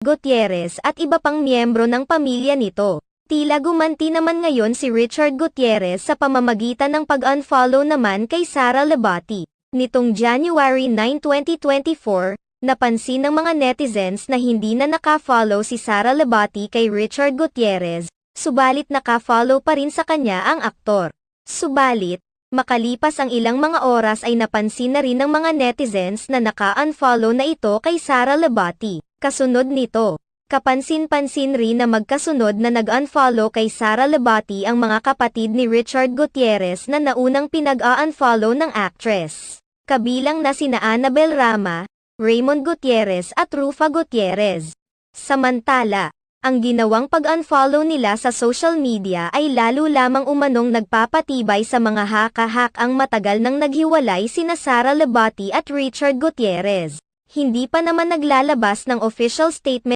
Gutierrez at iba pang miyembro ng pamilya nito. Tila gumanti naman ngayon si Richard Gutierrez sa pamamagitan ng pag-unfollow naman kay Sara Lebati. Nitong January 9, 2024, napansin ng mga netizens na hindi na naka-follow si Sara Lebati kay Richard Gutierrez, subalit naka-follow pa rin sa kanya ang aktor. Subalit, makalipas ang ilang mga oras ay napansin na rin ng mga netizens na naka-unfollow na ito kay Sara Lebati. Kasunod nito, kapansin-pansin rin na magkasunod na nag-unfollow kay Sara Lebati ang mga kapatid ni Richard Gutierrez na naunang pinag-unfollow ng actress. Kabilang na sina Annabel Rama, Raymond Gutierrez at Rufa Gutierrez. Samantala, ang ginawang pag-unfollow nila sa social media ay lalo lamang umanong nagpapatibay sa mga haka-hak ang matagal nang naghiwalay sina Sara Lebati at Richard Gutierrez. Hindi pa naman naglalabas ng official statement